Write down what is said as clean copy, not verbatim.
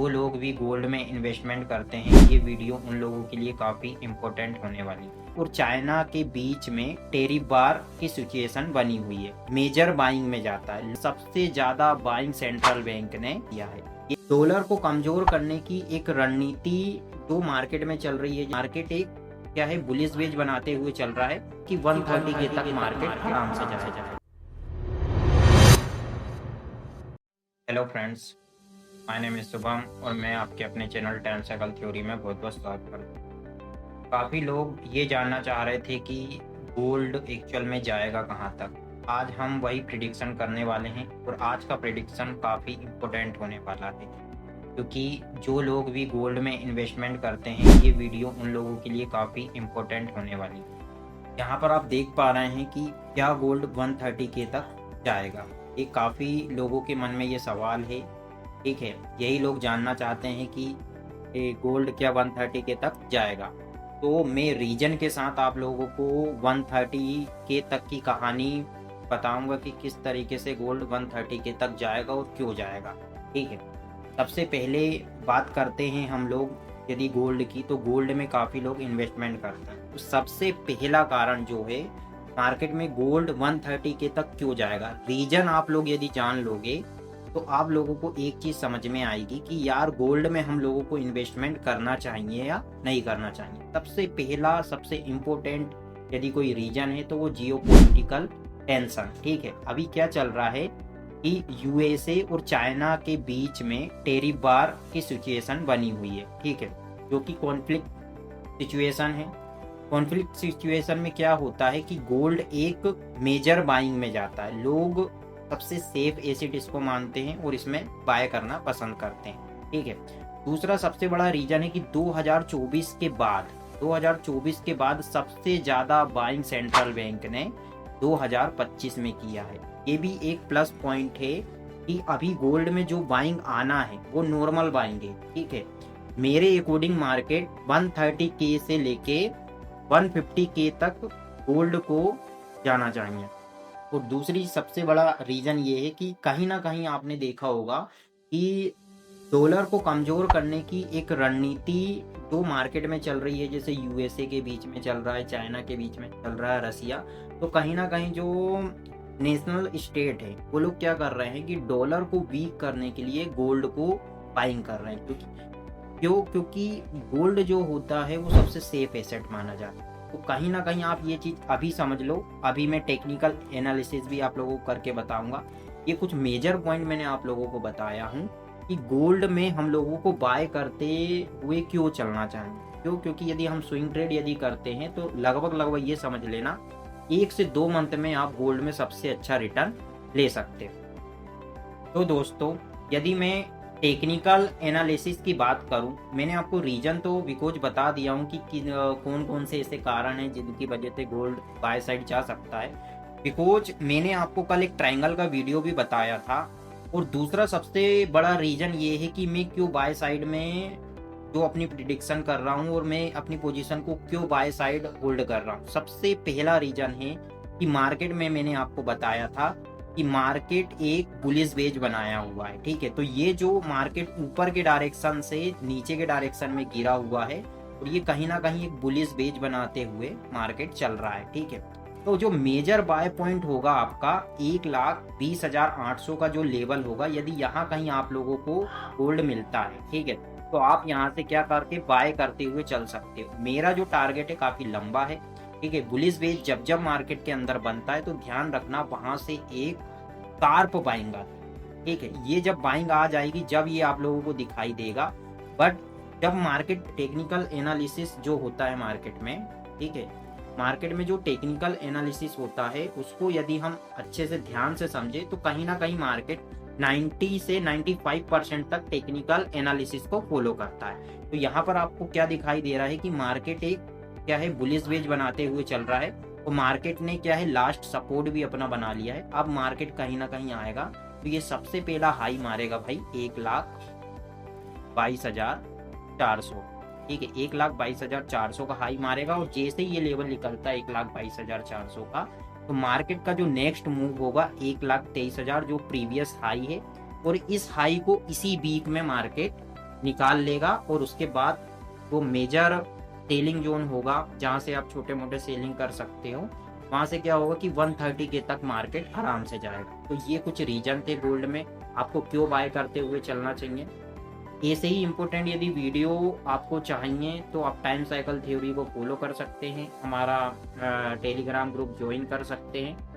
जो लोग भी गोल्ड में इन्वेस्टमेंट करते हैं, ये वीडियो उन लोगों के लिए काफ़ी इम्पोर्टेंट होने वाली है। और चाइना के बीच में टेरिफ बार की सिचुएशन बनी हुई है, मेजर बाइंग में जाता है। सबसे ज़्यादा बाइंग सेंट्रल बैंक ने किया है। ये डॉलर को कमज़ोर करने की एक रणनीति जो मार्केट में चल रही है। मार्केट एक क्या है, बुलिश वेज बनाते हुए चल रहा है कि 130 के तक मार्केट आराम से जाए। Hello friends, my name is Shubham और मैं आपके अपने चैनल टाइम साइकिल थ्योरी में बहुत बहुत स्वागत करता हूँ। काफ़ी लोग ये जानना चाह रहे थे कि गोल्ड एक्चुअल में जाएगा कहाँ तक। आज हम वही प्रिडिक्शन करने वाले हैं और आज का प्रिडिक्शन काफ़ी इम्पोर्टेंट होने वाला है, क्योंकि जो लोग भी गोल्ड में इन्वेस्टमेंट करते हैं, ये वीडियो उन लोगों के लिए काफ़ी इम्पोर्टेंट होने वाली है। यहाँ पर आप देख पा रहे हैं कि क्या गोल्ड 130 के तक जाएगा। ये काफ़ी लोगों के मन में ये सवाल है। ठीक है, यही लोग जानना चाहते हैं कि गोल्ड क्या 130 के तक जाएगा। तो मैं रीजन के साथ आप लोगों को 130 के तक की कहानी बताऊंगा कि किस तरीके से गोल्ड 130 के तक जाएगा और क्यों जाएगा। ठीक है, सबसे पहले बात करते हैं हम लोग यदि गोल्ड की, तो गोल्ड में काफ़ी लोग इन्वेस्टमेंट करते हैं। तो सबसे पहला कारण जो है, मार्केट में गोल्ड 130 के तक क्यों जाएगा, रीजन आप लोग यदि जान लोगे तो आप लोगों को एक चीज़ समझ में आएगी कि यार गोल्ड में हम लोगों को इन्वेस्टमेंट करना चाहिए या नहीं करना चाहिए। सबसे पहला सबसे इम्पोर्टेंट यदि कोई रीजन है तो वो जियोपॉलिटिकल टेंशन। ठीक है, अभी क्या चल रहा है कि यूएसए और चाइना के बीच में टेरिफ बार की सिचुएशन बनी हुई है। ठीक है, जो कि कॉन्फ्लिक्ट सिचुएशन है। कॉन्फ्लिक्ट सिचुएशन में क्या होता है कि गोल्ड एक मेजर बाइंग में जाता है। लोग सबसे सेफ एसेट इसको मानते हैं और इसमें बाय करना पसंद करते हैं। ठीक है, दूसरा सबसे बड़ा रीजन है कि 2024 के बाद सबसे ज़्यादा बाइंग सेंट्रल बैंक ने 2025 में किया है। ये भी एक प्लस पॉइंट है कि अभी गोल्ड में जो बाइंग आना है वो नॉर्मल बाइंग है। ठीक है, मेरे अकॉर्डिंग मार्केट 130 के से लेके 150 के तक गोल्ड को जाना चाहिए। और दूसरी सबसे बड़ा रीज़न ये है कि कहीं ना कहीं आपने देखा होगा कि डॉलर को कमज़ोर करने की एक रणनीति जो मार्केट में चल रही है, जैसे यूएसए के बीच में चल रहा है, चाइना के बीच में चल रहा है, रसिया। तो कहीं ना कहीं जो नेशनल स्टेट है वो लोग क्या कर रहे हैं कि डॉलर को वीक करने के लिए गोल्ड को बाइंग कर रहे हैं। क्योंकि गोल्ड जो होता है वो सबसे सेफ एसेट माना जाता है। तो कहीं ना कहीं आप ये चीज़ अभी समझ लो। अभी मैं टेक्निकल एनालिसिस भी आप लोगों को करके बताऊंगा। ये कुछ मेजर पॉइंट मैंने आप लोगों को बताया हूँ कि गोल्ड में हम लोगों को बाय करते हुए क्यों चलना चाहिए। क्योंकि यदि हम स्विंग ट्रेड यदि करते हैं तो लगभग ये समझ लेना 1 से 2 मंथ में आप गोल्ड में सबसे अच्छा रिटर्न ले सकते हो। तो दोस्तों, यदि मैं टेक्निकल एनालिसिस की बात करूं, मैंने आपको रीजन तो बिकॉज बता दिया हूं कि कौन कौन से ऐसे कारण हैं जिनकी वजह से गोल्ड बाय साइड जा सकता है। बिकॉज मैंने आपको कल एक ट्रायंगल का वीडियो भी बताया था। और दूसरा सबसे बड़ा रीजन ये है कि मैं क्यों बाय साइड में जो अपनी प्रिडिक्शन कर रहा हूँ और मैं अपनी पोजीशन को क्यों बाय साइड होल्ड कर रहा हूँ। सबसे पहला रीजन है कि मार्केट में मैंने आपको बताया था कि मार्केट एक बुलिश वेज बनाया हुआ है। ठीक है, तो ये जो मार्केट ऊपर के डायरेक्शन से नीचे के डायरेक्शन में गिरा हुआ है और ये कहीं ना कहीं एक बुलिश वेज बनाते हुए मार्केट चल रहा है। ठीक है, तो जो मेजर बाय पॉइंट होगा आपका 1,20,800 का जो लेवल होगा, यदि यहाँ कहीं आप लोगों को गोल्ड मिलता है, ठीक है, तो आप यहाँ से क्या करके बाय करते हुए चल सकते हो। मेरा जो टारगेट है काफी लंबा है। ठीक है, बुलिश वेज जब मार्केट के अंदर बनता है तो ध्यान रखना वहां से एक शार्प बाइंग आती है। ठीक है, ये जब बाइंग आ जाएगी जब ये आप लोगों को दिखाई देगा। बट जब मार्केट टेक्निकल एनालिसिस जो होता है मार्केट में, ठीक है, मार्केट में जो टेक्निकल एनालिसिस होता है उसको यदि हम अच्छे से ध्यान से समझे तो कहीं ना कहीं मार्केट 90 से 95% तक टेक्निकल एनालिसिस को फॉलो करता है। तो यहाँ पर आपको क्या दिखाई दे रहा है कि मार्केट एक क्या है, बुलिश वेज बनाते हुए चल रहा है। तो मार्केट ने क्या है, लास्ट सपोर्ट भी अपना बना लिया है। अब मार्केट कहीं ना कहीं आएगा तो ये सबसे पहला हाई मारेगा भाई 1,22,400। ठीक है, 1,22,400 का हाई मारेगा और जैसे ही ये लेवल निकलता है 1,22,400 का, तो मार्केट का जो नेक्स्ट मूव होगा 1,23,000 जो प्रीवियस हाई है, और इस हाई को इसी वीक में मार्केट निकाल लेगा और उसके बाद वो मेजर सेलिंग जोन होगा जहाँ से आप छोटे-मोटे सेलिंग कर सकते हो। वहाँ से क्या होगा कि 130 के तक मार्केट आराम से जाएगा। तो ये कुछ रीज़न थे गोल्ड में, आपको क्यों बाय करते हुए चलना चाहिए। ऐसे ही इम्पोर्टेंट यदि वीडियो आपको चाहिए तो आप टाइम साइकिल थ्योरी को फॉलो कर सकते हैं, हमारा टेलीग्राम ग्रुप जॉइन कर सकते हैं।